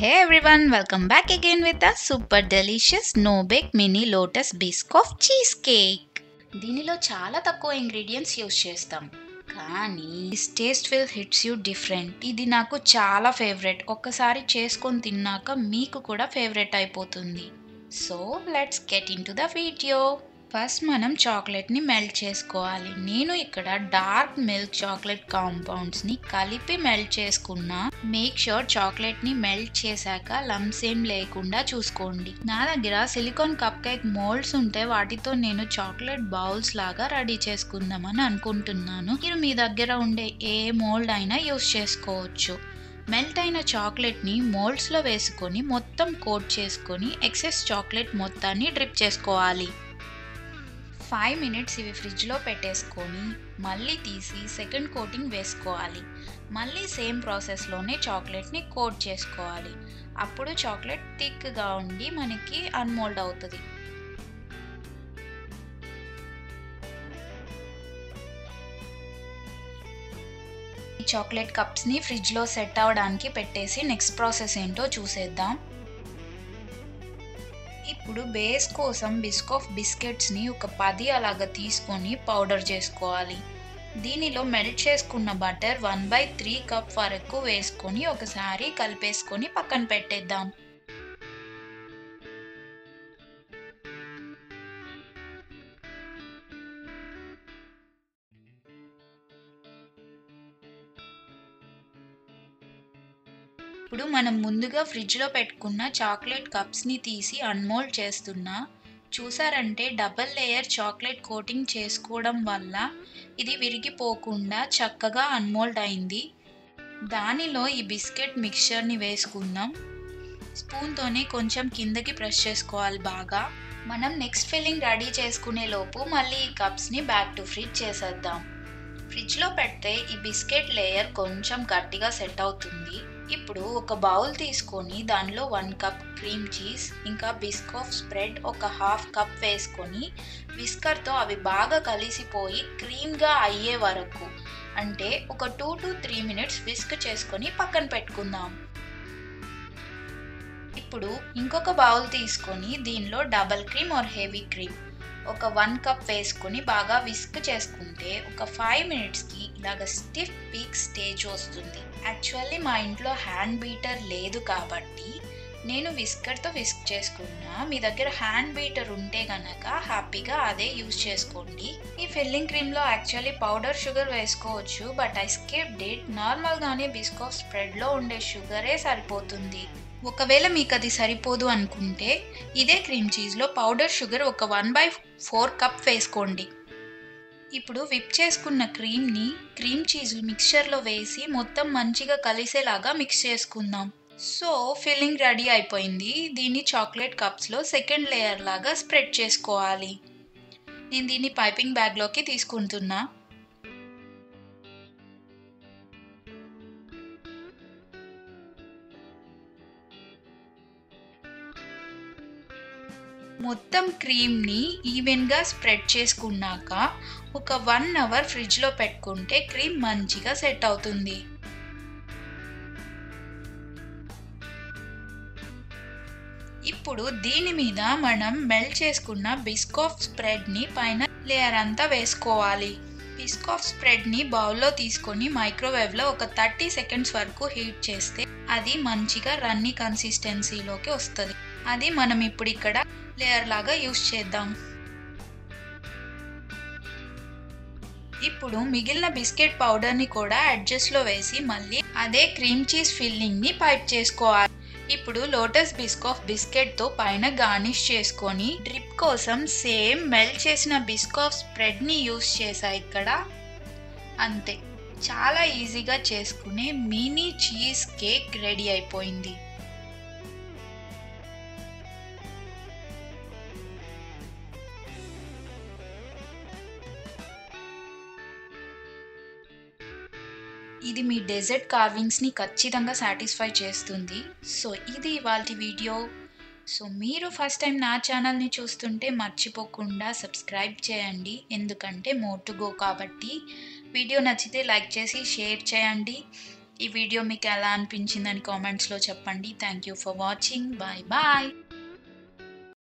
Hey everyone, welcome back again with a super delicious no-bake mini lotus biscoff cheesecake. దీనిలో చాలా తక్కువ ingredients use చేస్తాం, కానీ this taste will hits you different. ఇది నాకు చాలా ఫేవరెట్. ఒక్కసారి చేసుకొని తిన్నాక మీకు కూడా ఫేవరెట్ అయిపోతుంది. So let's get in to the video. First మనం చాక్లెట్ని మెల్ట్ చేసుకోవాలి. నేను ఇక్కడ డార్క్ మిల్క్ చాక్లెట్ కాంపౌండ్స్ని కలిపి మెల్ట్ చేసుకున్నా. మేక్ ష్యూర్ చాక్లెట్ని మెల్ట్ చేశాక లమ్స్ ఏం లేకుండా చూసుకోండి. నా దగ్గర సిలికాన్ కప్ కేక్ మోల్డ్స్ ఉంటే వాటితో నేను చాక్లెట్ బౌల్స్ లాగా రెడీ చేసుకుందామని అనుకుంటున్నాను. మీరు మీ దగ్గర ఉండే ఏ మోల్డ్ అయినా యూస్ చేసుకోవచ్చు. మెల్ట్ అయిన చాక్లెట్ని మోల్డ్స్లో వేసుకొని మొత్తం కోట్ చేసుకొని ఎక్సెస్ చాక్లెట్ మొత్తాన్ని డ్రిప్ చేసుకోవాలి. 5 minutes ఇవి ఫ్రిడ్జ్లో పెట్టేసుకొని మళ్ళీ తీసి సెకండ్ కోటింగ్ వేసుకోవాలి. మళ్ళీ సేమ్ ప్రాసెస్లోనే చాక్లెట్ని కోట్ చేసుకోవాలి. అప్పుడు చాక్లెట్ థిక్గా ఉండి మనకి అన్మోల్డ్ అవుతుంది. ఈ చాక్లెట్ కప్స్ని ఫ్రిడ్జ్లో సెట్ అవ్వడానికి పెట్టేసి నెక్స్ట్ ప్రాసెస్ ఏంటో చూసేద్దాం. ఇప్పుడు బేస్ కోసం బిస్కాఫ్ బిస్కెట్స్ని ఒక 10 అలాగా తీసుకొని పౌడర్ చేసుకోవాలి. దీనిలో మెల్ట్ చేసుకున్న బటర్ 1/3 కప్ వరకు వేసుకొని ఒకసారి కలిపేసుకొని పక్కన పెట్టేద్దాం. ఇప్పుడు మనం ముందుగా ఫ్రిడ్జ్లో పెట్టుకున్న చాక్లెట్ కప్స్ని తీసి అన్మోల్డ్ చేస్తున్నా. చూసారంటే డబల్ లేయర్ చాక్లెట్ కోటింగ్ చేసుకోవడం వల్ల ఇది విరిగిపోకుండా చక్కగా అన్మోల్డ్ అయింది. దానిలో ఈ బిస్కెట్ మిక్చర్ని వేసుకుందాం. స్పూన్తోనే కొంచెం కిందకి ప్రెస్ చేసుకోవాలి బాగా. మనం నెక్స్ట్ ఫిల్లింగ్ రెడీ చేసుకునే లోపు మళ్ళీ ఈ కప్స్ని బ్యాక్ టు ఫ్రిడ్జ్ చేసేద్దాం. ఫ్రిడ్జ్లో పెడితే ఈ బిస్కెట్ లేయర్ కొంచెం గట్టిగా సెట్ అవుతుంది. ఇప్పుడు ఒక బౌల్ తీసుకొని దానిలో 1 కప్ క్రీమ్ చీజ్ ఇంకా బిస్కాఫ్ స్ప్రెడ్ ఒక 1/2 కప్ వేసుకొని విస్కర్తో అవి బాగా కలిసిపోయి క్రీమ్గా అయ్యే వరకు, అంటే ఒక 2 to 3 minutes విస్క్ చేసుకొని పక్కన పెట్టుకుందాం. ఇప్పుడు ఇంకొక బౌల్ తీసుకొని దీనిలో double cream or heavy cream ఒక 1 కప్ వేసుకొని బాగా విస్క్ చేసుకుంటే ఒక 5 minutesకి ఇలాగ స్టిఫ్ పీక్ స్టేజ్ వస్తుంది. యాక్చువల్లీ మా ఇంట్లో హ్యాండ్ బీటర్ లేదు కాబట్టి నేను విస్కర్తో విస్క్ చేసుకున్నా. మీ దగ్గర హ్యాండ్ బీటర్ ఉంటే కనుక హ్యాపీగా అదే యూజ్ చేసుకోండి. ఈ ఫిల్లింగ్ క్రీమ్లో యాక్చువల్లీ పౌడర్ షుగర్ వేసుకోవచ్చు, బట్ ఐ స్కిప్డ్ ఇట్. నార్మల్గానే బిస్కాఫ్ స్ప్రెడ్లో ఉండే షుగరే సరిపోతుంది. ఒకవేళ మీకు అది సరిపోదు అనుకుంటే ఇదే క్రీమ్ చీజ్లో పౌడర్ షుగర్ ఒక 1/4 కప్ వేసుకోండి. ఇప్పుడు విప్ చేసుకున్న క్రీమ్ని క్రీమ్ చీజ్ మిక్చర్లో వేసి మొత్తం మంచిగా కలిసేలాగా మిక్స్ చేసుకుందాం. సో ఫిల్లింగ్ రెడీ అయిపోయింది. దీన్ని చాక్లెట్ కప్స్లో సెకండ్ లేయర్ లాగా స్ప్రెడ్ చేసుకోవాలి. నేను దీన్ని పైపింగ్ బ్యాగ్లోకి తీసుకుంటున్నా. మొత్తం క్రీమ్ని ఈవెన్గా స్ప్రెడ్ చేసుకున్నాక ఒక 1 hour ఫ్రిడ్జ్లో పెట్టుకుంటే క్రీమ్ మంచిగా సెట్ అవుతుంది. ఇప్పుడు దీని మీద మనం మెల్ట్ చేసుకున్న బిస్కాఫ్ స్ప్రెడ్ని పైన లేయర్ అంతా వేసుకోవాలి. బిస్కాఫ్ స్ప్రెడ్ని బౌల్లో తీసుకొని మైక్రోవేవ్లో ఒక 30 seconds వరకు హీట్ చేస్తే అది మంచిగా రన్నీ కన్సిస్టెన్సీలోకి వస్తుంది. అది మనం ఇప్పుడు ఇక్కడ లేయర్ లాగా యూస్ చేద్దాం. ఇప్పుడు మిగిలిన బిస్కెట్ పౌడర్ని కూడా అడ్జస్ట్లో వేసి మళ్ళీ అదే క్రీమ్ చీజ్ ఫిల్లింగ్ని పైప్ చేసుకోవాలి. ఇప్పుడు లోటస్ బిస్కాఫ్ బిస్కెట్తో పైన గార్నిష్ చేసుకొని డ్రిప్ కోసం సేమ్ మెల్ట్ చేసిన బిస్కాఫ్ స్ప్రెడ్ని యూస్ చేసా ఇక్కడ. అంతే, చాలా ఈజీగా చేసుకునే మినీ చీజ్ కేక్ రెడీ అయిపోయింది. ఇది మీ డెజర్ట్ కార్వింగ్స్ని ఖచ్చితంగా సాటిస్ఫై చేస్తుంది. సో ఇది ఇవాల్టి వీడియో. సో మీరు ఫస్ట్ టైం నా ఛానల్ని చూస్తుంటే మర్చిపోకుండా సబ్స్క్రైబ్ చేయండి, ఎందుకంటే మోర్ టు గో కాబట్టి. వీడియో నచ్చితే లైక్ చేసి షేర్ చేయండి. ఈ వీడియో మీకు ఎలా అనిపించిందని కామెంట్స్‌లో చెప్పండి. Thank you for watching. Bye bye.